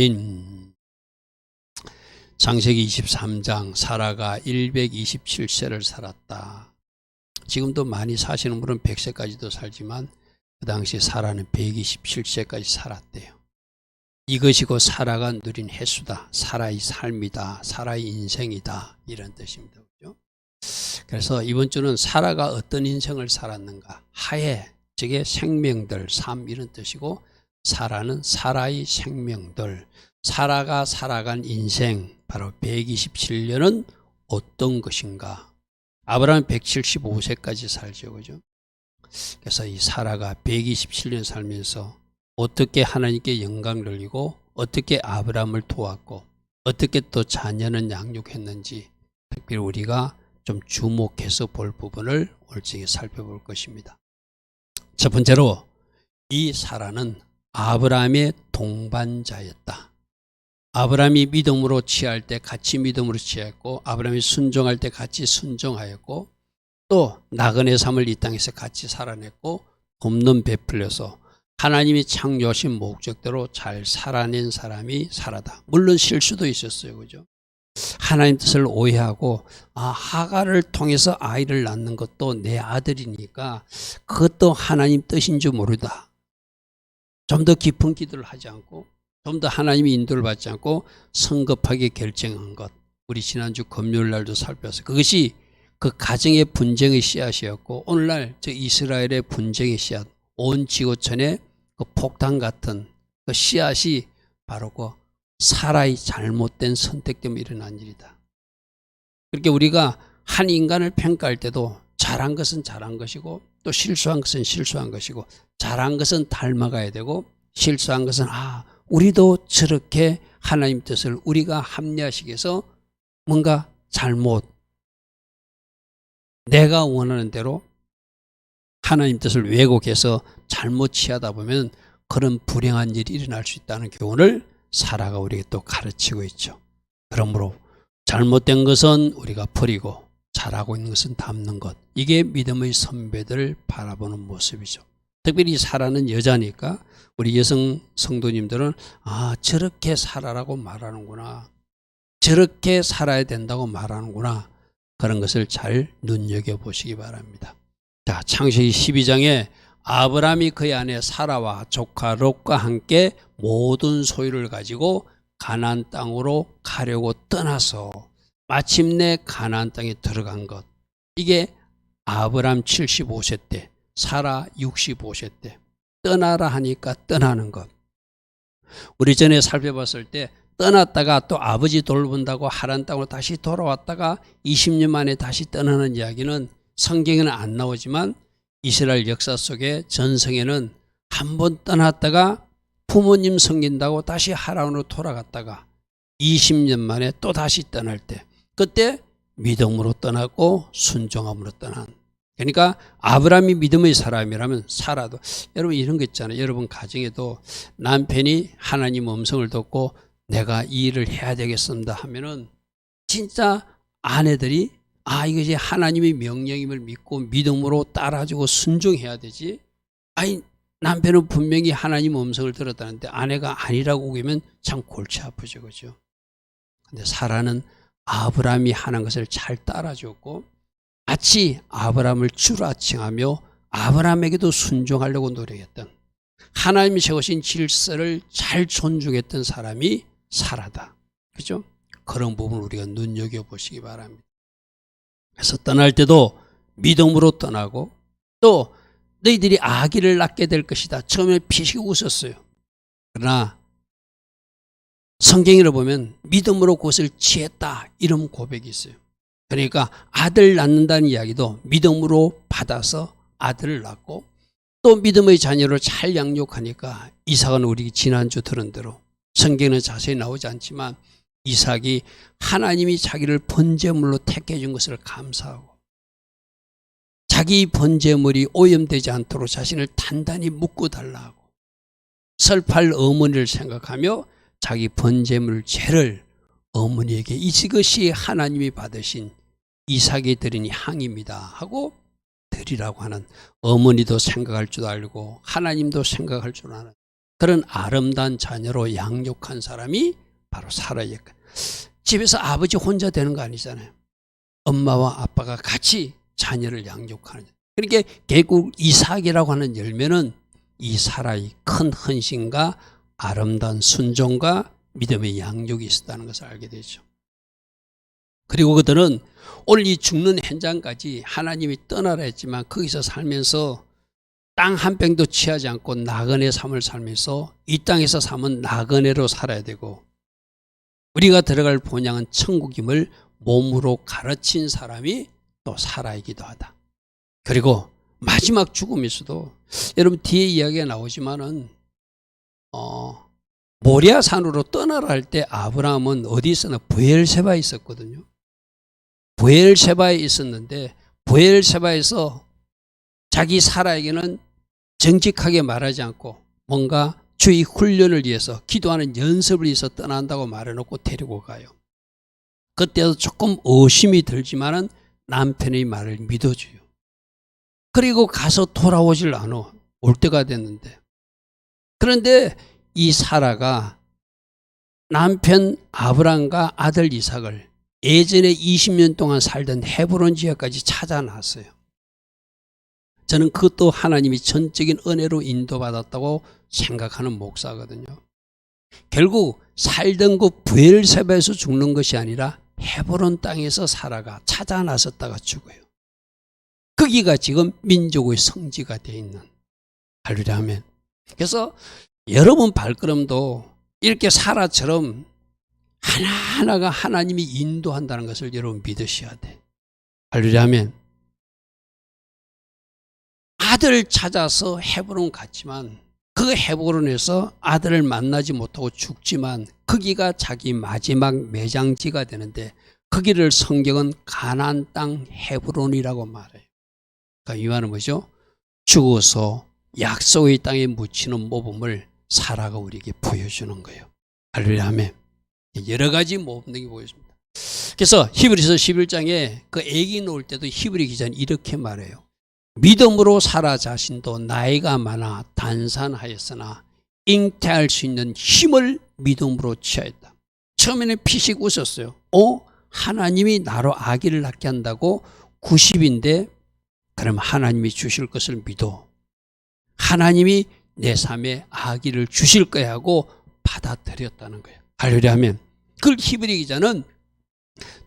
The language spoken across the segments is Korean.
아멘. 창세기 23장 사라가 127세를 살았다. 지금도 많이 사시는 분은 100세까지도 살지만 그 당시 사라는 127세까지 살았대요. 이것이 곧 사라가 누린 횟수다. 사라의 삶이다. 사라의 인생이다. 이런 뜻입니다. 그렇죠? 그래서 이번 주는 사라가 어떤 인생을 살았는가. 하에, 즉의 생명들, 삶 이런 뜻이고, 사라는 사라의 생명들, 사라가 살아간 인생, 바로 127년은 어떤 것인가. 아브라함은 175세까지 살죠. 그죠? 그래서 이 사라가 127년 살면서 어떻게 하나님께 영광을 돌리고 어떻게 아브라함을 도왔고 어떻게 또 자녀는 양육했는지 특별히 우리가 좀 주목해서 볼 부분을 오늘 중에 살펴볼 것입니다. 첫 번째로 이 사라는 아브라함의 동반자였다. 아브라함이 믿음으로 취할 때 같이 믿음으로 취했고, 아브라함이 순종할 때 같이 순종하였고, 또 나그네 삶을 이 땅에서 같이 살아냈고, 돕는 베풀려서 하나님이 창조하신 목적대로 잘 살아낸 사람이 사라다. 물론 실수도 있었어요. 그죠? 하나님 뜻을 오해하고, 하가를 통해서 아이를 낳는 것도 내 아들이니까 그것도 하나님 뜻인 줄 모르다. 좀 더 깊은 기도를 하지 않고 좀 더 하나님의 인도를 받지 않고 성급하게 결정한 것. 우리 지난주 금요일 날도 살펴서 그것이 그 가정의 분쟁의 씨앗이었고 오늘날 저 이스라엘의 분쟁의 씨앗, 온 지구촌의 그 폭탄 같은 그 씨앗이 바로 그 사라의 잘못된 선택 때문에 일어난 일이다. 그렇게 우리가 한 인간을 평가할 때도 잘한 것은 잘한 것이고 또 실수한 것은 실수한 것이고 잘한 것은 닮아가야 되고 실수한 것은 우리도 저렇게 하나님 뜻을 우리가 합리화시켜서 해서 뭔가 잘못 내가 원하는 대로 하나님 뜻을 왜곡해서 잘못 취하다 보면 그런 불행한 일이 일어날 수 있다는 교훈을 사라가 우리에게 또 가르치고 있죠. 그러므로 잘못된 것은 우리가 버리고 잘하고 있는 것은 담는 것. 이게 믿음의 선배들을 바라보는 모습이죠. 특별히 사라는 여자니까 우리 여성 성도님들은 저렇게 살아라고 말하는구나. 저렇게 살아야 된다고 말하는구나. 그런 것을 잘 눈여겨보시기 바랍니다. 자, 창세기 12장에 아브라함이 그의 아내 사라와 조카 롯과 함께 모든 소유를 가지고 가나안 땅으로 가려고 떠나서 마침내 가나안 땅에 들어간 것. 이게 아브라함 75세 때, 사라 65세 때 떠나라 하니까 떠나는 것. 우리 전에 살펴봤을 때 떠났다가 또 아버지 돌본다고 하란 땅으로 다시 돌아왔다가 20년 만에 다시 떠나는 이야기는 성경에는 안 나오지만 이스라엘 역사 속에 전성에는 한 번 떠났다가 부모님 섬긴다고 다시 하란으로 돌아갔다가 20년 만에 또 다시 떠날 때 그때 믿음으로 떠났고 순종함으로 떠난. 그러니까 아브라함이 믿음의 사람이라면 사라도, 여러분 이런 거 있잖아요. 여러분 가정에도 남편이 하나님 음성을 듣고 내가 이 일을 해야 되겠습니다 하면은 진짜 아내들이 이것이 하나님의 명령임을 믿고 믿음으로 따라주고 순종해야 되지. 남편은 분명히 하나님 음성을 들었다는데 아내가 아니라고 그러면 참 골치 아프죠. 그죠? 근데 사라는 아브라함이 하는 것을 잘 따라줬고 마치 아브라함을 주라칭하며 아브라함에게도 순종하려고 노력했던 하나님이 세우신 질서를 잘 존중했던 사람이 사라다. 그죠? 그런 부분을 우리가 눈여겨보시기 바랍니다. 그래서 떠날 때도 믿음으로 떠나고 또 너희들이 아기를 낳게 될 것이다. 처음에 피식 웃었어요. 그러나 성경을 보면 믿음으로 그것을 취했다. 이런 고백이 있어요. 그러니까 아들 낳는다는 이야기도 믿음으로 받아서 아들을 낳고 또 믿음의 자녀를 잘 양육하니까 이삭은 우리 지난주 들은 대로 성경은 자세히 나오지 않지만 이삭이 하나님이 자기를 번제물로 택해 준 것을 감사하고 자기 번제물이 오염되지 않도록 자신을 단단히 묶고 달라고 설팔 어머니를 생각하며 자기 번제물 죄를 어머니에게 이것이 하나님이 받으신 이삭이 드린 향입니다 하고 드리라고 하는 어머니도 생각할 줄 알고 하나님도 생각할 줄 아는 그런 아름다운 자녀로 양육한 사람이 바로 사라였고, 집에서 아버지 혼자 되는 거 아니잖아요. 엄마와 아빠가 같이 자녀를 양육하는. 그러니까 결국 이삭이라고 하는 열매는 이 사라의 큰 헌신과 아름다운 순종과 믿음의 양육이 있었다는 것을 알게 되죠. 그리고 그들은 오늘 이 죽는 현장까지 하나님이 떠나라 했지만 거기서 살면서 땅 한 평도 취하지 않고 나그네 삶을 살면서 이 땅에서 삶은 나그네로 살아야 되고, 우리가 들어갈 본향은 천국임을 몸으로 가르친 사람이 또 살아이기도 하다. 그리고 마지막 죽음에서도 여러분 뒤에 이야기가 나오지만은 모리아산으로 떠나라 할 때 아브라함은 어디 있었나? 브엘세바에 있었거든요. 브엘세바에 있었는데 브엘세바에서 자기 사라에게는 정직하게 말하지 않고 뭔가 주의 훈련을 위해서 기도하는 연습을 위해서 떠난다고 말해놓고 데리고 가요. 그때도 조금 의심이 들지만은 남편의 말을 믿어줘요. 그리고 가서 돌아오질 않아. 올 때가 됐는데. 그런데 이 사라가 남편 아브람과 아들 이삭을 예전에 20년 동안 살던 헤브론 지역까지 찾아놨어요. 저는 그것도 하나님이 전적인 은혜로 인도받았다고 생각하는 목사거든요. 결국 살던 곳 브엘세바에서 죽는 것이 아니라 헤브론 땅에서 사라가 찾아 나섰다가 죽어요. 거기가 지금 민족의 성지가 되어 있는, 할렐루야 아멘. 그래서 여러분 발걸음도 이렇게 사라처럼 하나하나가 하나님이 인도한다는 것을 여러분 믿으셔야 돼. 할렐루야 아멘. 아들 찾아서 헤브론 갔지만 그 헤브론에서 아들을 만나지 못하고 죽지만 거기가 자기 마지막 매장지가 되는데 거기를 성경은 가나안 땅 헤브론이라고 말해요. 그러니까 이 말은 뭐죠? 죽어서 약속의 땅에 묻히는 모범을 사라가 우리에게 보여주는 거예요. 할렐루야 아멘. 여러 가지 모범들이 보여집니다. 그래서 히브리서 11장에 그 아기 놓을 때도 히브리 기자는 이렇게 말해요. 믿음으로 사라 자신도 나이가 많아 단산하였으나 잉태할 수 있는 힘을 믿음으로 취하였다. 처음에는 피식 웃었어요. 하나님이 나로 아기를 낳게 한다고 90인데 그럼 하나님이 주실 것을 믿어. 하나님이 내 삶에 아기를 주실 거야 하고 받아들였다는 거예요. 할렐루야 하면 그 히브리 기자는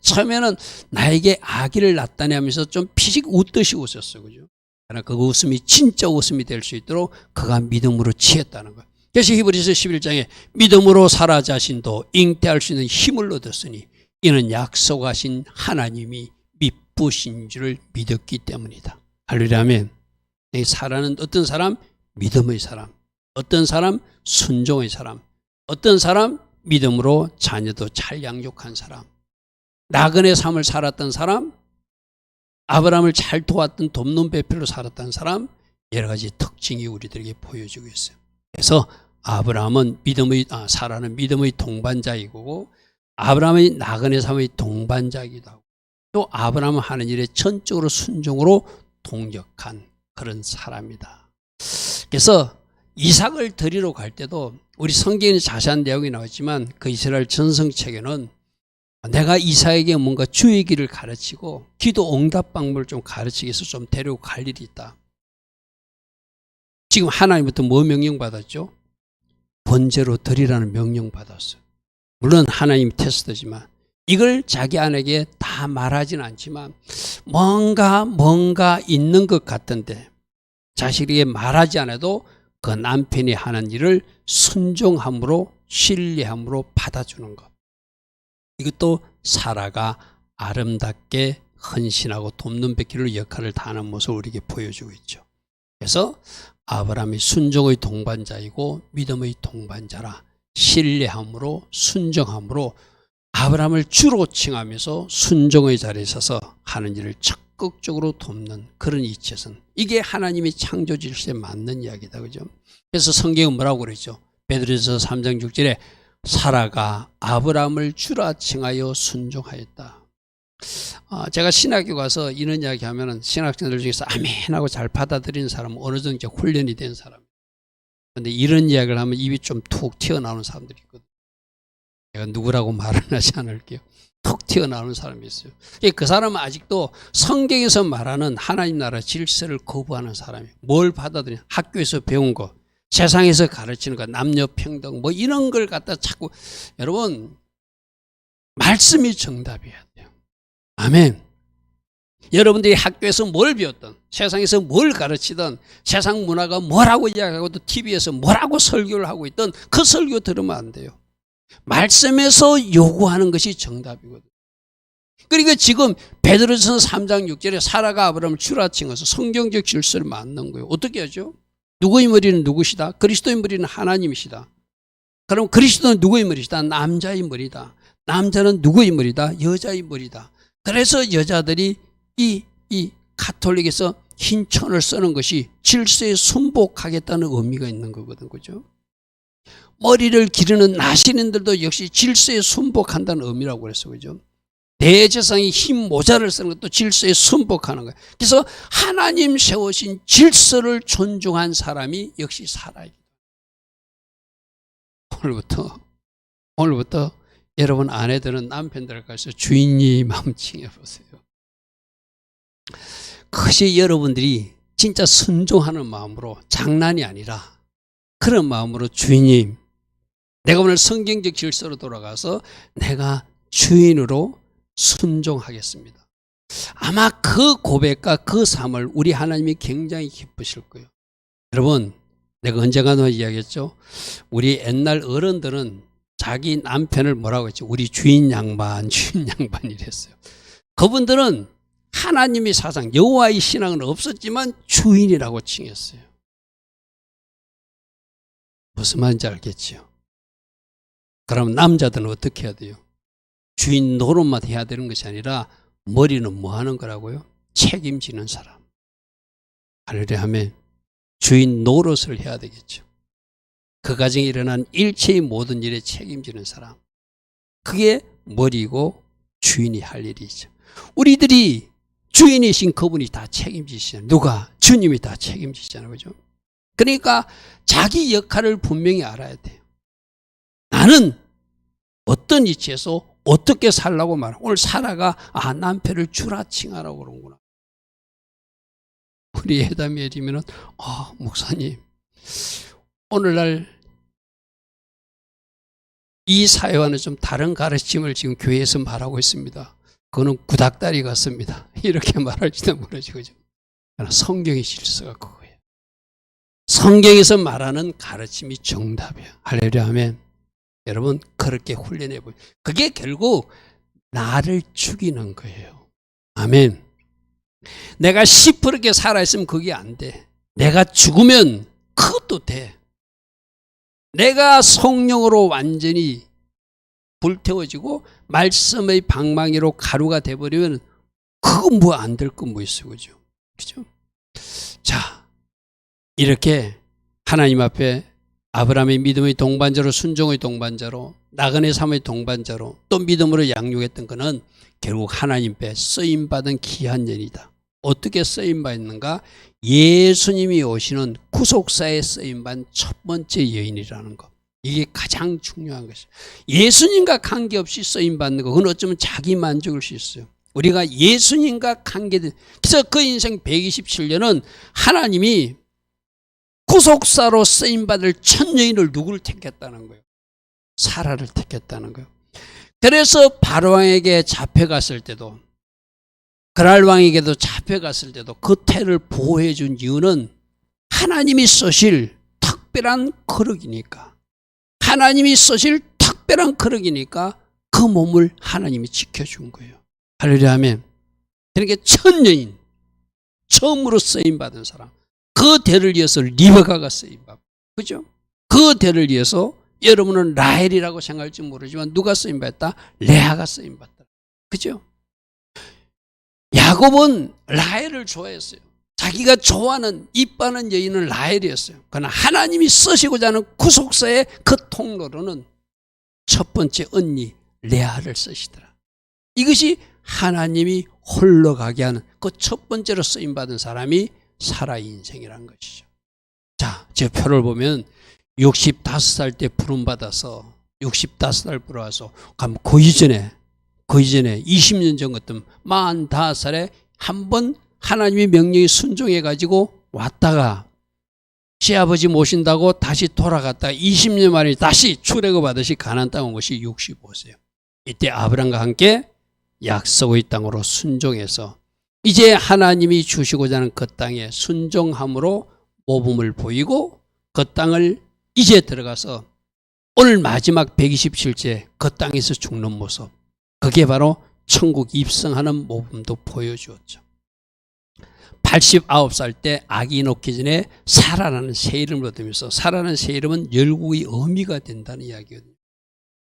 처음에는 나에게 아기를 낳다니 하면서 좀 피식 웃듯이 웃었어요. 그죠? 그러나 그 웃음이 진짜 웃음이 될 수 있도록 그가 믿음으로 취했다는 거예요. 그래서 히브리서 11장에 믿음으로 사라 자신도 잉태할 수 있는 힘을 얻었으니 이는 약속하신 하나님이 미쁘신 줄을 믿었기 때문이다. 할렐루야 아멘. 사라는 어떤 사람? 믿음의 사람. 어떤 사람? 순종의 사람. 어떤 사람? 믿음으로 자녀도 잘 양육한 사람. 나그네 삶을 살았던 사람, 아브라함을 잘 도왔던 돕는 배필로 살았던 사람, 여러 가지 특징이 우리들에게 보여주고 있어요. 그래서 아브라함은 사라는 믿음의 동반자이고 아브라함의 나그네 삶의 동반자이기도 하고 또 아브라함은 하는 일에 전적으로 순종으로 동력한 그런 사람이다. 그래서 이삭을 드리러 갈 때도 우리 성경에 자세한 내용이 나왔지만 그 이스라엘 전성책에는 내가 이삭에게 뭔가 주의 길을 가르치고 기도 응답 방법을 좀 가르치기 위해서 좀 데리고 갈 일이 있다. 지금 하나님부터 뭐 명령받았죠? 번제로 드리라는 명령받았어요. 물론 하나님 테스트지만 이걸 자기 아내에게 다 말하지는 않지만 뭔가 있는 것 같던데 자식에게 말하지 않아도 그 남편이 하는 일을 순종함으로 신뢰함으로 받아주는 것. 이것도 사라가 아름답게 헌신하고 돕는 베끼를 역할을 다하는 모습을 우리에게 보여주고 있죠. 그래서 아브라함이 순종의 동반자이고 믿음의 동반자라 신뢰함으로 순종함으로 아브라함을 주로 칭하면서 순종의 자리에 서서 하는 일을 적극적으로 돕는 그런 이치선. 이게 하나님이 창조 질서에 맞는 이야기다. 그죠? 그래서 성경은 뭐라고 그러죠? 베드로전서 3장 6절에 사라가 아브라함을 주라 칭하여 순종하였다. 제가 신학교 가서 이런 이야기 하면은 신학생들 중에서 아멘 하고 잘 받아들이는 사람은 어느 정도 훈련이 된 사람. 근데 이런 이야기를 하면 입이 좀 툭 튀어나오는 사람들이 있거든요. 제가 누구라고 말은 하지 않을게요. 툭 튀어나오는 사람이 있어요. 그 사람은 아직도 성경에서 말하는 하나님 나라 질서를 거부하는 사람이에요. 뭘 받아들이냐? 학교에서 배운 거, 세상에서 가르치는 거, 남녀 평등 뭐 이런 걸 갖다 자꾸. 여러분, 말씀이 정답이어야 돼요. 아멘. 여러분들이 학교에서 뭘 배웠든, 세상에서 뭘 가르치든, 세상 문화가 뭐라고 이야기하고 또 TV에서 뭐라고 설교를 하고 있든 그 설교 들으면 안 돼요. 말씀에서 요구하는 것이 정답이거든요. 그러니까 지금 베드로전서 3장 6절에 사라가 아브라함을 추라칭해서 성경적 질서를 만든 거예요. 어떻게 하죠? 누구의 머리는 누구시다? 그리스도의 머리는 하나님이시다. 그럼 그리스도는 누구의 머리시다? 남자의 머리다. 남자는 누구의 머리다? 여자의 머리다. 그래서 여자들이 이 가톨릭에서 흰 천을 쓰는 것이 질서에 순복하겠다는 의미가 있는 거거든, 그죠? 머리를 기르는 나시인들도 역시 질서에 순복한다는 의미라고 그랬어, 그죠? 대제사장이 흰 모자를 쓰는 것도 질서에 순복하는 거예요. 그래서 하나님 세우신 질서를 존중한 사람이 역시 살아요. 오늘부터 여러분 아내들은 남편들 가서 주인님 마음 칭해보세요. 그것이 여러분들이 진짜 순종하는 마음으로, 장난이 아니라 그런 마음으로 주인님, 내가 오늘 성경적 질서로 돌아가서 내가 주인으로 순종하겠습니다. 아마 그 고백과 그 삶을 우리 하나님이 굉장히 기쁘실 거예요. 여러분, 내가 언젠가도 이야기했죠. 우리 옛날 어른들은 자기 남편을 뭐라고 했죠? 우리 주인 양반, 주인 양반 이랬어요. 그분들은 하나님의 사상, 여호와의 신앙은 없었지만 주인이라고 칭했어요. 무슨 말인지 알겠죠? 그럼 남자들은 어떻게 해야 돼요? 주인 노릇만 해야 되는 것이 아니라 머리는 뭐 하는 거라고요? 책임지는 사람. 할렐루야 하면 주인 노릇을 해야 되겠죠. 그 가정에 일어난 일체의 모든 일에 책임지는 사람. 그게 머리고 주인이 할 일이죠. 우리들이 주인이신 그분이 다 책임지시잖아요. 누가? 주님이 다 책임지시잖아요. 그죠? 그러니까 자기 역할을 분명히 알아야 돼요. 나는 어떤 위치에서 어떻게 살라고 말하고, 오늘 사라가 남편을 주라칭하라고 그러는구나. 우리 회담이 해지면은 목사님, 오늘날 이 사회와는 좀 다른 가르침을 지금 교회에서 말하고 있습니다. 그거는 구닥다리 같습니다. 이렇게 말할지도 모르죠. 그죠? 성경의 질서가 그거예요. 성경에서 말하는 가르침이 정답이에요. 할렐루야 아멘. 여러분, 그렇게 훈련해 보세요. 그게 결국 나를 죽이는 거예요. 아멘. 내가 시퍼렇게 살아있으면 그게 안 돼. 내가 죽으면 그것도 돼. 내가 성령으로 완전히 불태워지고 말씀의 방망이로 가루가 돼버리면 그거 뭐 안 될 거 뭐 있어, 그죠? 그죠? 자, 이렇게 하나님 앞에 아브라함의 믿음의 동반자로, 순종의 동반자로, 나그네 삶의 동반자로, 또 믿음으로 양육했던 그는 결국 하나님 앞에 쓰임받은 귀한 년이다. 어떻게 쓰임받는가? 예수님이 오시는 구속사에 쓰임받은 첫 번째 여인이라는 것. 이게 가장 중요한 것이에요. 예수님과 관계없이 쓰임받는 거, 그건 어쩌면 자기 만족일 수 있어요. 우리가 예수님과 관계된, 그래서 그 인생 127년은 하나님이 구속사로 쓰임받을 첫 여인을 누구를 택했다는 거예요? 사라를 택했다는 거예요. 그래서 바로왕에게 잡혀갔을 때도, 그랄 왕에게도 잡혀갔을 때도 그 태를 보호해 준 이유는 하나님이 쓰실 특별한 거룩이니까, 하나님이 쓰실 특별한 거룩이니까 그 몸을 하나님이 지켜준 거예요. 할렐루야 아멘. 그러니까 첫 여인, 처음으로 쓰임받은 사람, 그 대를 이어서 리베카가 쓰임받고, 그죠? 그 대를 이어서 여러분은 라헬이라고 생각할지 모르지만 누가 쓰임받았다? 레아가 쓰임받았다. 그죠? 야곱은 라헬을 좋아했어요. 자기가 좋아하는, 이뻐하는 여인은 라헬이었어요. 그러나 하나님이 쓰시고자 하는 구속사의 그 통로로는 첫 번째 언니 레아를 쓰시더라. 이것이 하나님이 홀로 가게 하는 그 첫 번째로 쓰임받은 사람이 사라의 인생이라는 것이죠. 자, 제 표를 보면 65살 때 부름받아서 65살 불어와서 가면 그 이전에 20년 전 같은 45살에 한 번 하나님의 명령에 순종해 가지고 왔다가 시아버지 모신다고 다시 돌아갔다가 20년 만에 다시 출애굽하듯이 가나안 땅 온 것이 65세예요. 이때 아브라함과 함께 약속의 땅으로 순종해서 이제 하나님이 주시고자 하는 그 땅에 순종함으로 모범을 보이고 그 땅을 이제 들어가서 오늘 마지막 127째 그 땅에서 죽는 모습, 그게 바로 천국 입성하는 모범도 보여주었죠. 89살 때 아기 낳기 전에 사라라는 새 이름을 얻으면서, 사라는 새 이름은 열국의 어미가 된다는 이야기거든요.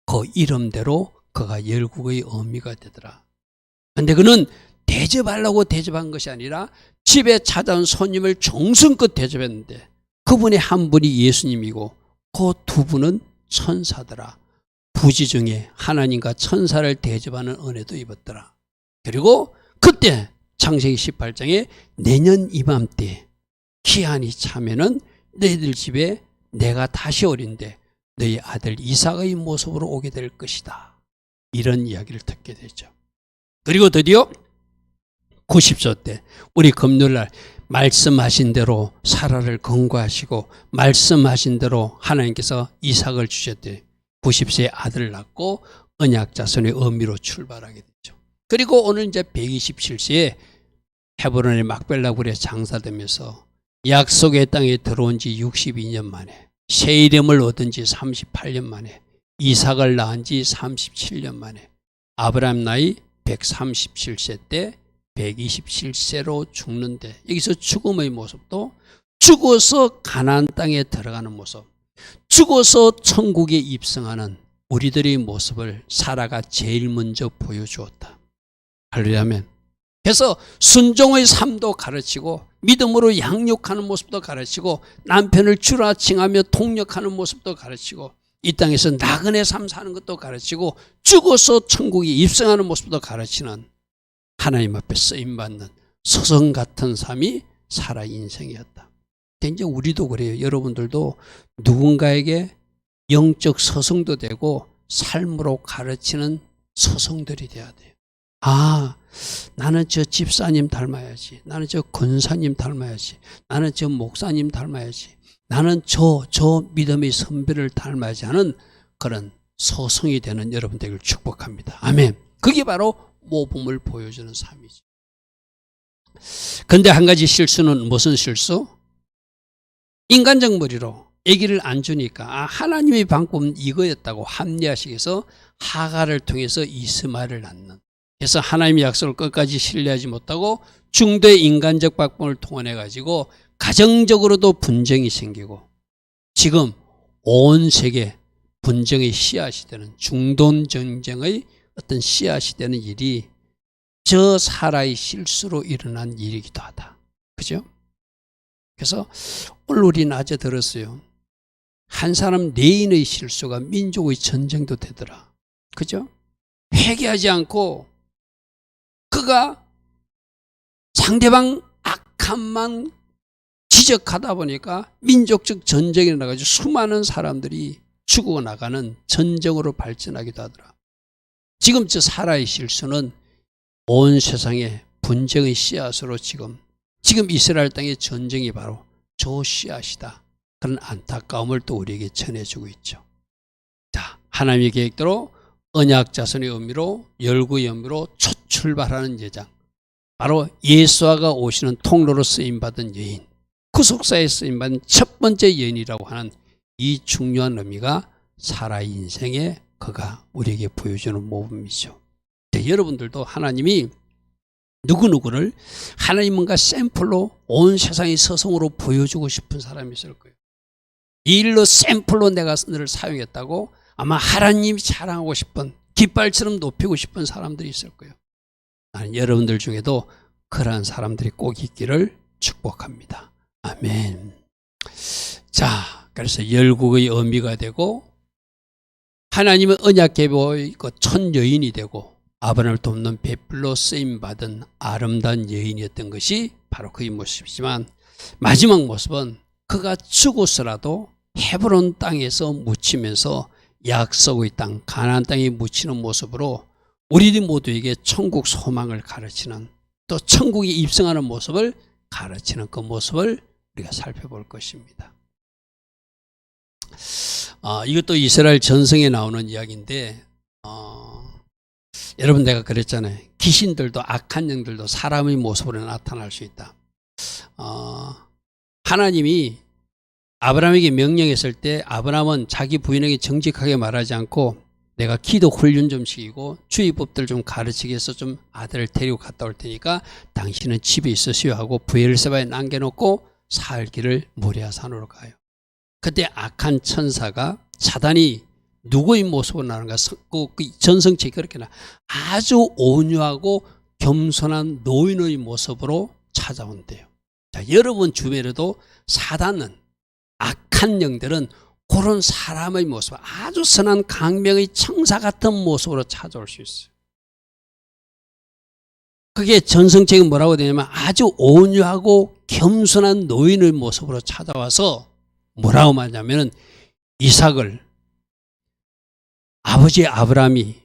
그 이름대로 그가 열국의 어미가 되더라. 그런데 그는 대접하려고 대접한 것이 아니라 집에 찾아온 손님을 정성껏 대접했는데 그분의 한 분이 예수님이고 그 두 분은 천사더라. 부지 중에 하나님과 천사를 대접하는 은혜도 입었더라. 그리고 그때 창세기 18장에 내년 이맘때 기한이 차면은 너희들 집에 내가 다시 오린데 너희 아들 이삭의 모습으로 오게 될 것이다. 이런 이야기를 듣게 되죠. 그리고 드디어 90세 때 우리 금요일날 말씀하신 대로 사라를 건거하시고 말씀하신 대로 하나님께서 이삭을 주셨대. 90세에 아들을 낳고 언약 자손의 의미로 출발하게 됐죠. 그리고 오늘 이제 127세에 헤브론의 막벨라 굴에 장사되면서 약속의 땅에 들어온 지 62년 만에, 새 이름을 얻은 지 38년 만에, 이삭을 낳은 지 37년 만에, 아브라함 나이 137세 때 127세로 죽는데, 여기서 죽음의 모습도 죽어서 가나안 땅에 들어가는 모습, 죽어서 천국에 입성하는 우리들의 모습을 사라가 제일 먼저 보여주었다. 할렐루야면. 그래서 순종의 삶도 가르치고 믿음으로 양육하는 모습도 가르치고 남편을 주라 칭하며 통역하는 모습도 가르치고 이 땅에서 나그네 삶 사는 것도 가르치고 죽어서 천국에 입성하는 모습도 가르치는 하나님 앞에 쓰임받는 서성 같은 삶이 사라 인생이었다. 이제 우리도 그래요. 여러분들도 누군가에게 영적 서성도 되고 삶으로 가르치는 서성들이 돼야 돼요. 아, 나는 저 집사님 닮아야지. 나는 저 권사님 닮아야지. 나는 저 목사님 닮아야지. 나는 저 믿음의 선배를 닮아야지 하는 그런 서성이 되는 여러분 되기를 축복합니다. 아멘. 그게 바로 모범을 보여주는 삶이죠. 그런데 한 가지 실수는 무슨 실수? 인간적 머리로 아기를 안 주니까 하나님의 방법은 이거였다고 합리화시켜서 해서 하가를 통해서 이스마엘을 낳는. 그래서 하나님의 약속을 끝까지 신뢰하지 못하고 중대 인간적 방법을 통해 가지고 가정적으로도 분쟁이 생기고 지금 온 세계 분쟁의 씨앗이 되는 중동 전쟁의 어떤 씨앗이 되는 일이 저 사라의 실수로 일어난 일이기도 하다. 그죠? 그래서 오늘 우리 낮에 들었어요. 한 사람 내인의 실수가 민족의 전쟁도 되더라. 그죠? 회개하지 않고 그가 상대방 악함만 지적하다 보니까 민족적 전쟁이 나가지고 수많은 사람들이 죽어나가는 전쟁으로 발전하기도 하더라. 지금 저 사라의 실수는 온 세상에 분쟁의 씨앗으로 지금 이스라엘 땅의 전쟁이 바로 저 씨앗이다. 그런 안타까움을 또 우리에게 전해주고 있죠. 자, 하나님의 계획대로 언약 자손의 의미로 열구의 의미로 첫 출발하는 예장, 바로 예수아가 오시는 통로로 쓰임받은 여인, 구속사에 쓰임받은 첫 번째 여인이라고 하는 이 중요한 의미가 사라 인생에 그가 우리에게 보여주는 모범이죠. 여러분들도 하나님이 누구누구를 하나님 뭔가 샘플로 온 세상의 서성으로 보여주고 싶은 사람이 있을 거예요. 이 일로 샘플로 내가 너를 사용했다고 아마 하나님이 자랑하고 싶은, 깃발처럼 높이고 싶은 사람들이 있을 거예요. 나는 여러분들 중에도 그러한 사람들이 꼭 있기를 축복합니다. 아멘. 자, 그래서 열국의 의미가 되고 하나님의 언약 계보의 첫 여인이 되고 아브라함을 돕는 벳불로 쓰임받은 아름다운 여인이었던 것이 바로 그의 모습이지만 마지막 모습은 그가 죽어서라도 헤브론 땅에서 묻히면서 약속의 땅 가나안 땅에 묻히는 모습으로 우리 모두에게 천국 소망을 가르치는, 또 천국에 입성하는 모습을 가르치는 그 모습을 우리가 살펴볼 것입니다. 이것도 이스라엘 전성에 나오는 이야기인데, 여러분 내가 그랬잖아요. 귀신들도 악한 영들도 사람의 모습으로 나타날 수 있다. 하나님이 아브라함에게 명령했을 때 아브라함은 자기 부인에게 정직하게 말하지 않고 내가 기도 훈련 좀 시키고 주의법들 좀 가르치기 위해서 좀 아들을 데리고 갔다 올 테니까 당신은 집에 있으시오 하고 부엘세바에 남겨놓고 살기를 모리아산으로 가요. 그때 악한 천사가 사단이 누구의 모습으로 나오는가? 그 전성책이 그렇게 나 아주 온유하고 겸손한 노인의 모습으로 찾아온대요. 자, 여러분 주변에도 사단은, 악한 영들은 그런 사람의 모습, 아주 선한 강명의 청사 같은 모습으로 찾아올 수 있어요. 그게 전성책이 뭐라고 되냐면 아주 온유하고 겸손한 노인의 모습으로 찾아와서 뭐라고 말하냐면 이삭을, 아버지 아브라함이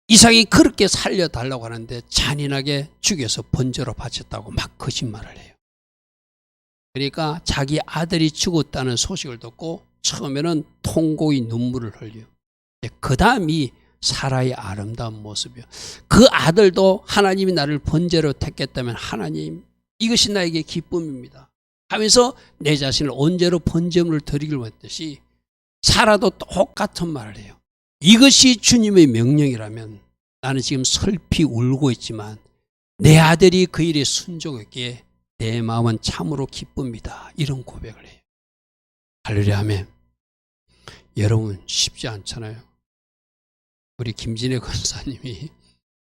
이삭이 그렇게 살려달라고 하는데 잔인하게 죽여서 번제로 바쳤다고 막 거짓말을 해요. 그러니까 자기 아들이 죽었다는 소식을 듣고 처음에는 통곡의 눈물을 흘려요. 그 다음이 사라의 아름다운 모습이요. 그 아들도 하나님이 나를 번제로 택했다면 하나님, 이것이 나에게 기쁨입니다 하면서 내 자신을 언제로 번제물을 드리기로 했듯이 사라도 똑같은 말을 해요. 이것이 주님의 명령이라면 나는 지금 슬피 울고 있지만 내 아들이 그 일에 순종했기에 내 마음은 참으로 기쁩니다. 이런 고백을 해요. 할렐루야 아멘. 여러분 쉽지 않잖아요. 우리 김진애 권사님이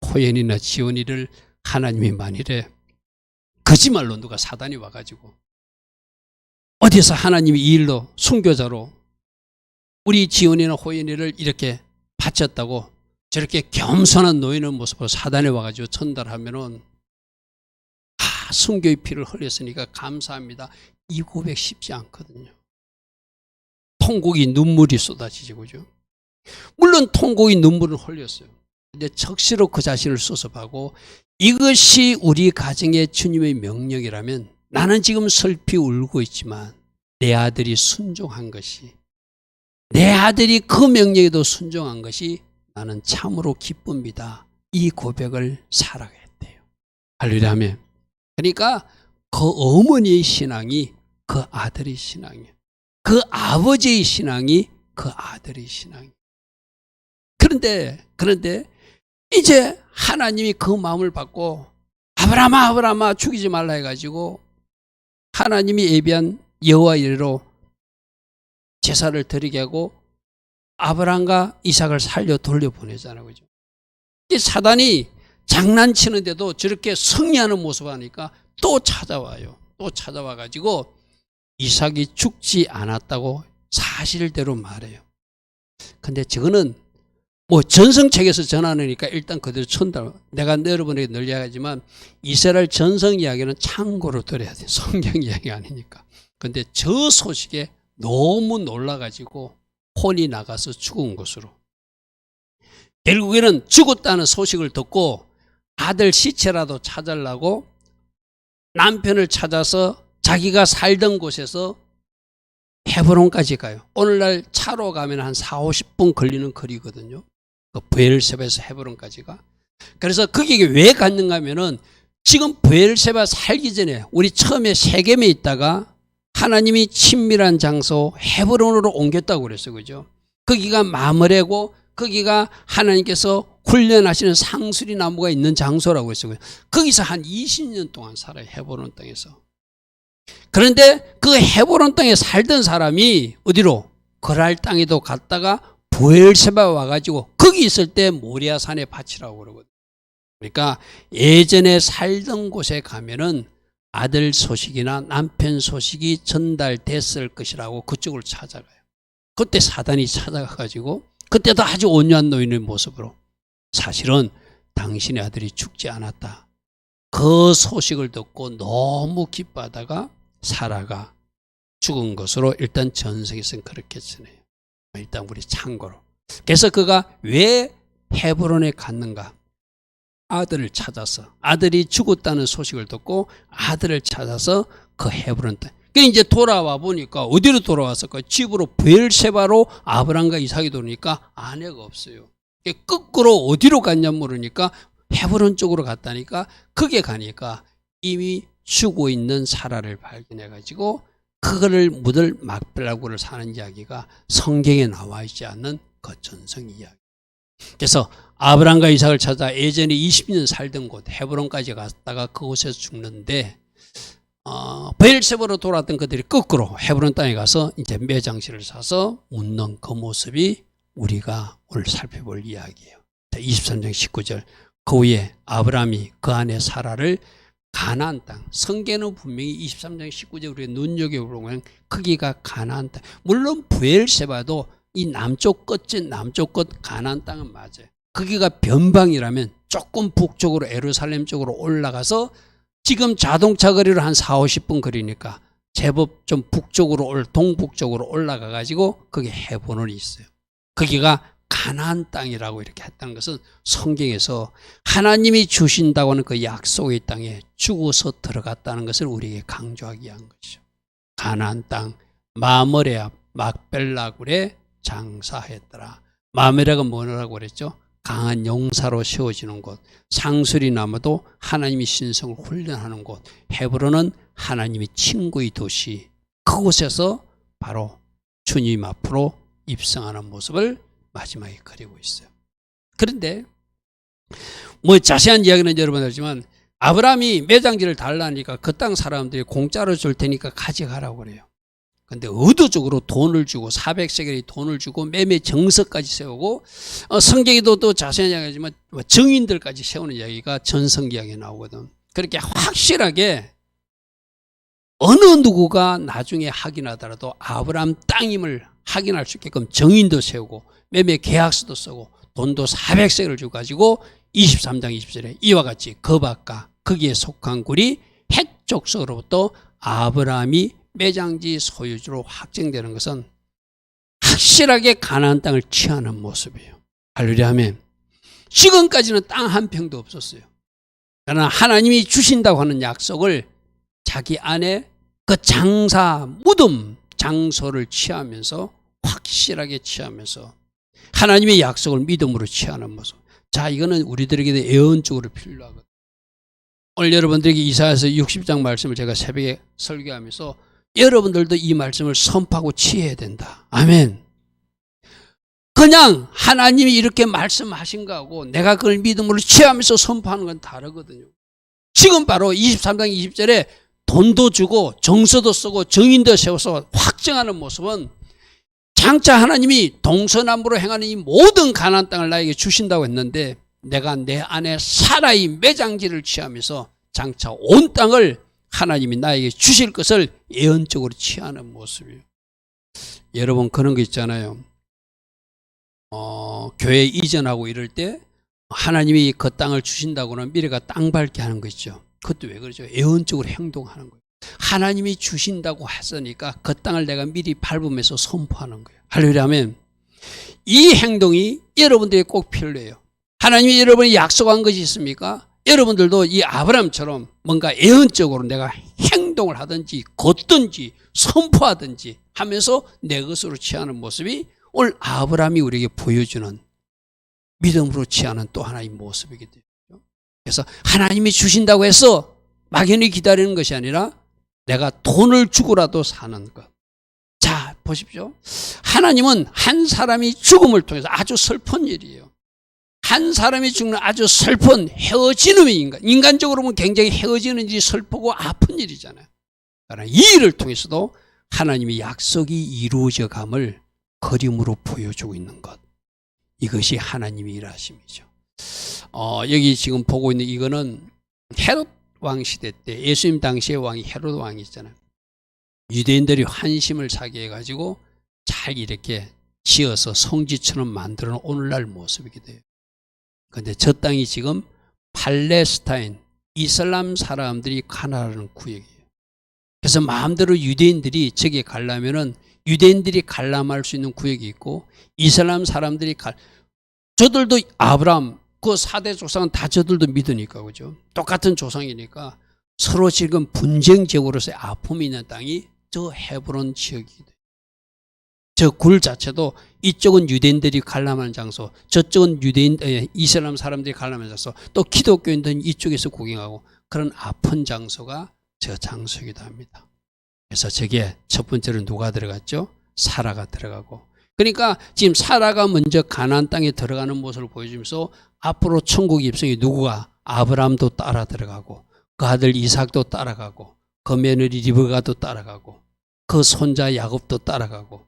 호연이나 지원이를 하나님이 만일에 거짓말로 누가 사단이 와가지고 어디서 하나님이 이 일로 순교자로 우리 지원이나 호연이를 이렇게 바쳤다고 저렇게 겸손한 노인의 모습으로 사단에 와가지고 전달하면은 순교의 피를 흘렸으니까 감사합니다. 이 고백 쉽지 않거든요. 통곡이 눈물이 쏟아지죠. 그죠? 물론 통곡이 눈물을 흘렸어요. 근데 적시로 그 자신을 수습하고 이것이 우리 가정의 주님의 명령이라면 나는 지금 슬피 울고 있지만 내 아들이 순종한 것이, 내 아들이 그 명령에도 순종한 것이 나는 참으로 기쁩니다. 이 고백을 살아가야 돼요. 할렐루야 아멘. 그러니까 그 어머니의 신앙이 그 아들의 신앙이에요. 그 아버지의 신앙이 그 아들의 신앙이에요. 그런데 이제 하나님이 그 마음을 받고 아브라함아 죽이지 말라 해가지고 하나님이 예비한 여호와 이레로 제사를 드리게 하고 아브라함과 이삭을 살려 돌려보내잖아요. 그죠? 이 사단이 장난치는데도 저렇게 승리하는 모습을 하니까 또 찾아와요. 또 찾아와가지고 이삭이 죽지 않았다고 사실대로 말해요. 근데 저거는 뭐 전성책에서 전하니까 일단 그대로 전달. 내가 여러분에게 늘 이야기하지만 이스라엘 전성 이야기는 참고로 들어야 돼요. 성경 이야기가 아니니까. 근데 저 소식에 너무 놀라가지고 혼이 나가서 죽은 것으로. 결국에는 죽었다는 소식을 듣고 아들 시체라도 찾으려고 남편을 찾아서 자기가 살던 곳에서 헤브론까지 가요. 오늘날 차로 가면 한 40-50분 걸리는 거리거든요. 그 브엘세바에서 헤브론까지가. 그래서 거기에 왜 갔는가 하면은 지금 브엘세바 살기 전에 우리 처음에 세겜에 있다가 하나님이 친밀한 장소 헤브론으로 옮겼다고 그랬어요. 그죠? 거기가 마므레고 거기가 하나님께서 훈련하시는 상수리 나무가 있는 장소라고 했어요. 거기서 한 20년 동안 살아요. 헤브론 땅에서. 그런데 그 헤브론 땅에 살던 사람이 어디로? 거랄 땅에도 갔다가 브엘세바 와가지고 거기 있을 때 모리아산에 바치라고 그러거든요. 그러니까 예전에 살던 곳에 가면은 아들 소식이나 남편 소식이 전달됐을 것이라고 그쪽을 찾아가요. 그때 사단이 찾아가가지고 그때도 아주 온유한 노인의 모습으로 사실은 당신의 아들이 죽지 않았다. 그 소식을 듣고 너무 기뻐하다가 사라가 죽은 것으로 일단 전성에서는 그렇게 전해요. 일단 우리 참고로. 그래서 그가 왜 헤브론에 갔는가? 아들을 찾아서, 아들이 죽었다는 소식을 듣고 아들을 찾아서 그 헤브론 땅. 그러니까 이제 돌아와 보니까 어디로 돌아왔을까? 집으로 브엘세바로 아브람과 이삭이 돌으니까 아내가 없어요. 거꾸로 어디로 갔냐 물으니까 헤브론 쪽으로 갔다니까, 그게 가니까 이미 죽어 있는 사라를 발견해 가지고 그거를 묻을 막벨라구를 사는 이야기가 성경에 나와 있지 않는 그 전성 이야기. 그래서 아브람과 이삭을 찾아 예전에 20년 살던 곳 헤브론까지 갔다가 그곳에서 죽는데, 브엘세바로 돌아왔던 그들이 거꾸로 헤브론 땅에 가서 이제 매장실을 사서 묻는 그 모습이 우리가 오늘 살펴볼 이야기예요. 23장 19절. 그 후에 아브람이 그 안에 사라를 가나안 땅, 성경은 분명히 23장 19절 우리가 눈여겨보면 크기가 가나안 땅. 물론 브엘세바도 이 남쪽 끝인 남쪽 끝 가나안 땅은 맞아요. 거기가 변방이라면 조금 북쪽으로 예루살렘 쪽으로 올라가서 지금 자동차 거리로 한 4, 50분 거리니까 제법 좀 북쪽으로 동북쪽으로 올라가 가지고 거기 헤브론이 있어요. 거기가 가나안 땅이라고 이렇게 했다는 것은 성경에서 하나님이 주신다고 하는 그 약속의 땅에 죽어서 들어갔다는 것을 우리에게 강조하기 위한 것이죠. 가나안 땅 마므레 앞 막벨라굴에 장사했더라. 마므레가 뭐라고 그랬죠? 강한 용사로 세워지는 곳, 상수리 나무도 하나님이 신성을 훈련하는 곳, 헤브론은 하나님의 친구의 도시, 그곳에서 바로 주님 앞으로 입성하는 모습을 마지막에 그리고 있어요. 그런데 뭐 자세한 이야기는 여러분 알지만 아브라함이 매장지를 달라니까 그 땅 사람들이 공짜로 줄 테니까 가져가라고 그래요. 근데 의도적으로 돈을 주고 400세겔이 돈을 주고 매매 정서까지 세우고, 성경에도 또 자세한 이야기지만 증인들까지 세우는 이야기가 전성 이야기에 나오거든. 그렇게 확실하게 어느 누구가 나중에 확인하더라도 아브라함 땅임을 확인할 수 있게끔 증인도 세우고 매매 계약서도 쓰고 돈도 400세겔을 주고 가지고 23장 20절에 이와 같이 그 밖과 거기에 속한 굴이 헷 족속으로부터 아브라함이 매장지 소유주로 확정되는 것은 확실하게 가나안 땅을 취하는 모습이에요. 할렐루야 아멘. 지금까지는 땅 한 평도 없었어요. 그러나 하나님이 주신다고 하는 약속을 자기 안에 그 장사 무덤 장소를 취하면서 확실하게 취하면서 하나님의 약속을 믿음으로 취하는 모습. 자, 이거는 우리들에게도 예언적으로 필요하거든요. 오늘 여러분들에게 이사야서 60장 말씀을 제가 새벽에 설교하면서 여러분들도 이 말씀을 선포하고 취해야 된다. 아멘. 그냥 하나님이 이렇게 말씀하신 거하고 내가 그걸 믿음으로 취하면서 선포하는 건 다르거든요. 지금 바로 23장 20절에 돈도 주고 정서도 쓰고 증인도 세워서 확정하는 모습은 장차 하나님이 동서남북으로 행하는 이 모든 가나안 땅을 나에게 주신다고 했는데 내가 내 안에 사라의 매장지를 취하면서 장차 온 땅을 하나님이 나에게 주실 것을 예언적으로 취하는 모습이에요. 여러분 그런 거 있잖아요. 교회 이전하고 이럴 때 하나님이 그 땅을 주신다고는 미래가 땅 밟게 하는 거 있죠. 그것도 왜 그러죠? 예언적으로 행동하는 거예요. 하나님이 주신다고 했으니까 그 땅을 내가 미리 밟으면서 선포하는 거예요. 할렐루야 아멘. 이 행동이 여러분들에게 꼭 필요해요. 하나님이 여러분이 약속한 것이 있습니까? 여러분들도 이 아브라함처럼 뭔가 예언적으로 내가 행동을 하든지 걷든지 선포하든지 하면서 내 것으로 취하는 모습이 오늘 아브라함이 우리에게 보여주는 믿음으로 취하는 또 하나의 모습이기 때문에, 그래서 하나님이 주신다고 해서 막연히 기다리는 것이 아니라 내가 돈을 주고라도 사는 것. 자, 보십시오. 하나님은 한 사람이 죽음을 통해서 아주 슬픈 일이에요. 한 사람이 죽는 아주 슬픈 헤어지는 인간적으로 보면 굉장히 헤어지는 일이 슬프고 아픈 일이잖아요. 그러나 이 일을 통해서도 하나님의 약속이 이루어져 감을 그림으로 보여주고 있는 것. 이것이 하나님의 일하심이죠. 여기 지금 보고 있는 이거는 헤롯 왕 시대 때 예수님 당시의 왕이 헤롯 왕이 있잖아요. 유대인들이 환심을 사게 해가지고 잘 이렇게 지어서 성지처럼 만들어 놓은 오늘날 모습이게 돼요. 그런데 저 땅이 지금 팔레스타인 이슬람 사람들이 가나라는 구역이에요. 그래서 마음대로 유대인들이 저기에 가려면은 유대인들이 관람할 수 있는 구역이 있고 이슬람 사람들이 저들도 아브라함 그 4대 조상은 다 저들도 믿으니까 그죠. 똑같은 조상이니까 서로 지금 분쟁 지역으로서의 아픔이 있는 땅이 저 헤브론 지역이거든요. 저 굴 자체도 이쪽은 유대인들이 관람하는 장소, 저쪽은 이슬람 사람들이 관람하는 장소, 또 기독교인들은 이쪽에서 구경하고 그런 아픈 장소가 저 장소이기도 합니다. 그래서 저기에 첫 번째로 누가 들어갔죠? 사라가 들어가고. 그러니까 지금 사라가 먼저 가나안 땅에 들어가는 모습을 보여주면서 앞으로 천국 입성이 누구가? 아브라함도 따라 들어가고 그 아들 이삭도 따라가고 그 며느리 리브가도 따라가고 그 손자 야곱도 따라가고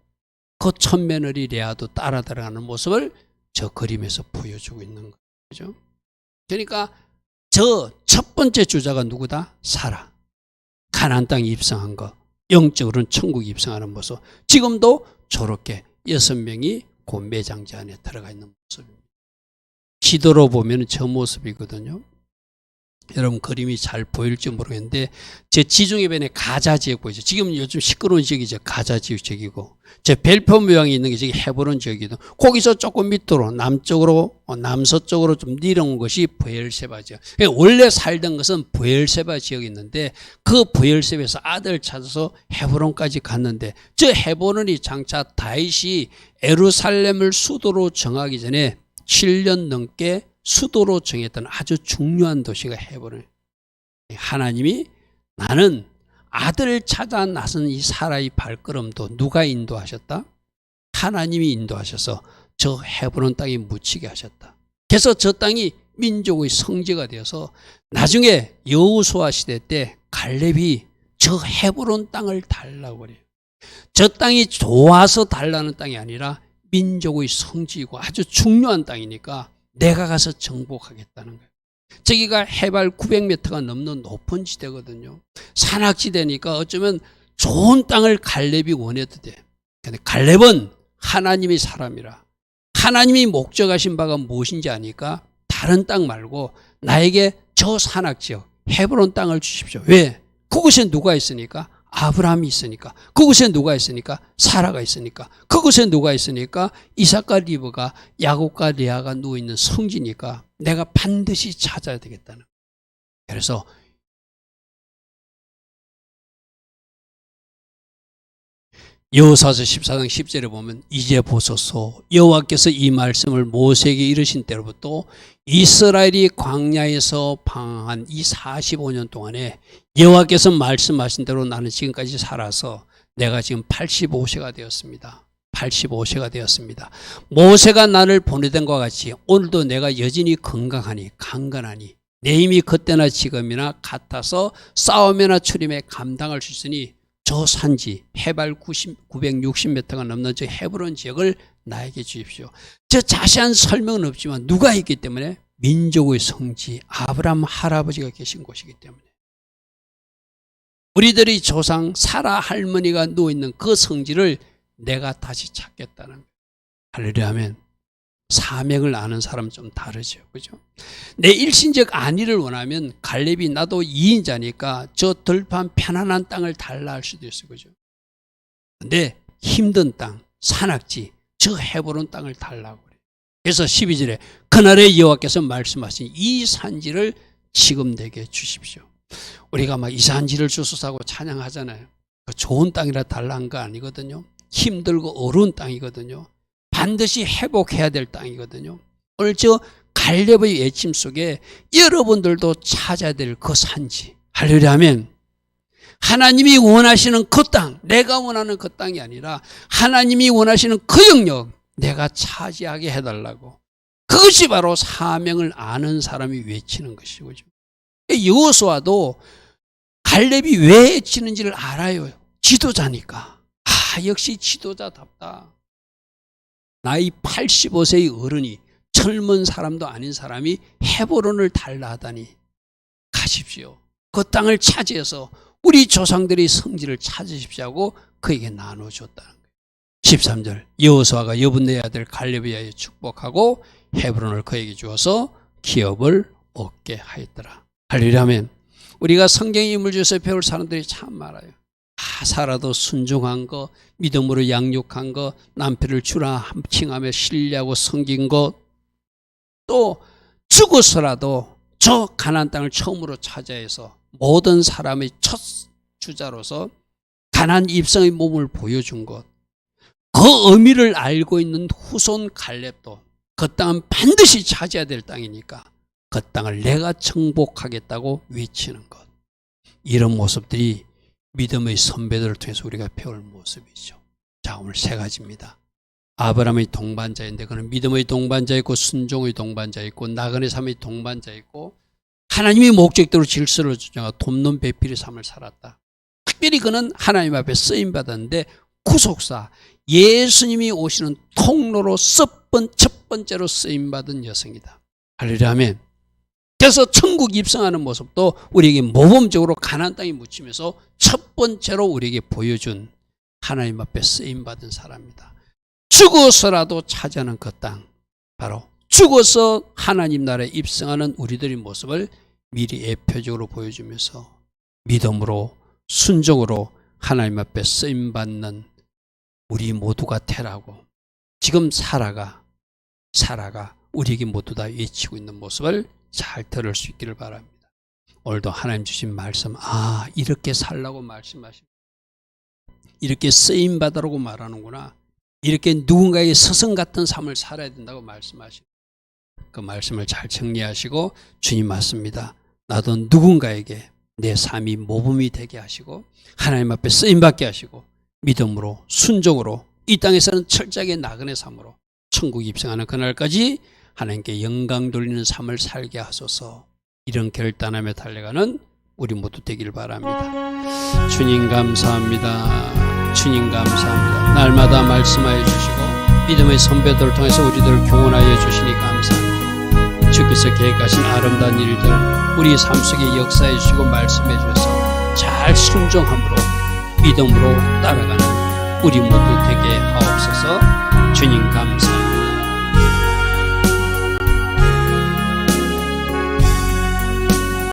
그 촌며느리 레아도 따라 들어가는 모습을 저 그림에서 보여주고 있는 거죠. 그러니까 저 첫 번째 주자가 누구다? 사라. 가나안 땅에 입성한 거. 영적으로는 천국에 입성하는 모습. 지금도 저렇게 6명이 그 매장지 안에 들어가 있는 모습입니다. 기도로 보면 저 모습이거든요. 여러분 그림이 잘 보일지 모르겠는데 제 지중해 변에 가자 지역 보이죠. 지금 요즘 시끄러운 지역이죠. 가자 지역이고 제 벨표 모양이 있는 게 저기 헤브론 지역이거든. 거기서 조금 밑으로 남쪽으로 남서쪽으로 좀 내려온 것이 브엘세바 지역. 원래 살던 것은 브엘세바 지역이 있는데 그 브엘세바에서 아들 찾아서 헤브론까지 갔는데 저 헤브론이 장차 다윗이 예루살렘을 수도로 정하기 전에 7년 넘게 수도로 정했던 아주 중요한 도시가 헤브론. 하나님이 나는 아들을 찾아 나선 이 사라의 발걸음도 누가 인도하셨다? 하나님이 인도하셔서 저 헤브론 땅에 묻히게 하셨다. 그래서 저 땅이 민족의 성지가 되어서 나중에 여호수아 시대 때 갈렙이 저 헤브론 땅을 달라고 그래요. 저 땅이 좋아서 달라는 땅이 아니라 민족의 성지이고 아주 중요한 땅이니까 내가 가서 정복하겠다는 거예요. 저기가 해발 900m가 넘는 높은 지대거든요. 산악지대니까 어쩌면 좋은 땅을 갈렙이 원해도 돼. 근데 갈렙은 하나님의 사람이라 하나님이 목적하신 바가 무엇인지 아니까 다른 땅 말고 나에게 저 산악지역 헤브론 땅을 주십시오. 왜? 그곳에 누가 있으니까? 아브라함이 있으니까. 그곳에 누가 있으니까? 사라가 있으니까. 그곳에 누가 있으니까? 이삭과 리브가 야곱과 레아가 누워있는 성지니까 내가 반드시 찾아야 되겠다는. 그래서 여호사서 14장 10절에 보면 이제 보소서 여호와께서 이 말씀을 모세에게 이르신 때로부터 이스라엘이 광야에서 방황한 이 45년 동안에 여호와께서 말씀하신 대로 나는 지금까지 살아서 내가 지금 85세가 되었습니다. 85세가 되었습니다. 모세가 나를 보내던 것과 같이 오늘도 내가 여전히 건강하니 강건하니 내 힘이 그때나 지금이나 같아서 싸움이나 추림에 감당할 수 있으니 저 산지 해발 960m가 넘는 저 헤브론 지역을 나에게 주십시오. 저 자세한 설명은 없지만 누가 있기 때문에 민족의 성지 아브라함 할아버지가 계신 곳이기 때문에 우리들의 조상 사라 할머니가 누워있는 그 성지를 내가 다시 찾겠다는 거예요. 할렐루야 하면 사명을 아는 사람은 좀 다르죠. 그죠? 내 일신적 안위를 원하면 갈렙이 나도 2인자니까 저 덜판 편안한 땅을 달라 할 수도 있어요. 그죠? 근데 힘든 땅, 산악지, 저 헤브론 땅을 달라고 그래요. 그래서 12절에 그날에 여호와께서 말씀하신 이 산지를 지금 내게 주십시오. 우리가 막 이 산지를 주소서하고 찬양하잖아요. 좋은 땅이라 달라는 거 아니거든요. 힘들고 어려운 땅이거든요. 반드시 회복해야 될 땅이거든요. 오늘 저 갈렙의 외침 속에 여러분들도 찾아야 될 그 산지 할렐루야 하면 하나님이 원하시는 그 땅, 내가 원하는 그 땅이 아니라 하나님이 원하시는 그 영역 내가 차지하게 해달라고. 그것이 바로 사명을 아는 사람이 외치는 것이죠. 여호수아도 갈렙이 왜 외치는지를 알아요. 지도자니까. 역시 지도자답다. 나이 85세의 어른이 젊은 사람도 아닌 사람이 헤브론을 달라 하다니 가십시오. 그 땅을 차지해서 우리 조상들의 성지를 찾으십시오 하고 그에게 나눠줬다는 거예요. 13절 여호수아가 여분네 아들 갈렙에 의하여 축복하고 헤브론을 그에게 주어서 기업을 얻게 하였더라. 할렐루야 하면 우리가 성경의 인물 중에서 배울 사람들이 참 많아요. 살아도 순종한 거, 믿음으로 양육한 거, 남편을 주라 함칭하며 신뢰하고 섬긴 것, 또 죽어서라도 저 가나안 땅을 처음으로 차지해서 모든 사람의 첫 주자로서 가나안 입성의 몸을 보여준 것, 그 의미를 알고 있는 후손 갈렙도 그 땅은 반드시 차지해야 될 땅이니까 그 땅을 내가 정복하겠다고 외치는 것, 이런 모습들이 믿음의 선배들을 통해서 우리가 배울 모습이죠. 자, 오늘 세 가지입니다. 아브라함의 동반자인데 그는 믿음의 동반자였고 순종의 동반자였고 나그네 삶의 동반자였고 하나님의 목적대로 질서를 주장하고 돕는 배필의 삶을 살았다. 특별히 그는 하나님 앞에 쓰임받았는데 구속사, 예수님이 오시는 통로로 첫 번째로 쓰임받은 여성이다. 할렐루야 아멘. 그래서 천국 입성하는 모습도 우리에게 모범적으로 가나안 땅에 묻히면서 첫 번째로 우리에게 보여준 하나님 앞에 쓰임받은 사람이다. 죽어서라도 차지하는 그 땅, 바로 죽어서 하나님 나라에 입성하는 우리들의 모습을 미리 예표적으로 보여주면서 믿음으로 순종으로 하나님 앞에 쓰임받는 우리 모두가 되라고 지금 사라가 우리에게 모두 다 외치고 있는 모습을 잘 들을 수 있기를 바랍니다. 오늘도 하나님 주신 말씀, 이렇게 살라고 말씀하십니다. 이렇게 쓰임받으라고 말하는구나. 이렇게 누군가에게 스승 같은 삶을 살아야 된다고 말씀하시고 그 말씀을 잘 정리하시고 주님 맞습니다. 나도 누군가에게 내 삶이 모범이 되게 하시고 하나님 앞에 쓰임받게 하시고 믿음으로 순종으로 이 땅에서는 철저하게 나그네 삶으로 천국 입성하는 그날까지 하나님께 영광 돌리는 삶을 살게 하소서. 이런 결단하며 달려가는 우리 모두 되기를 바랍니다. 주님 감사합니다. 주님 감사합니다. 날마다 말씀하여 주시고 믿음의 선배들을 통해서 우리들을 교훈하여 주시니 감사합니다. 주께서 계획하신 아름다운 일들 우리 삶 속에 역사해 주시고 말씀해 주셔서 잘 순종함으로 믿음으로 따라가는 우리 모두 되게 하옵소서. 주님 감사합니다.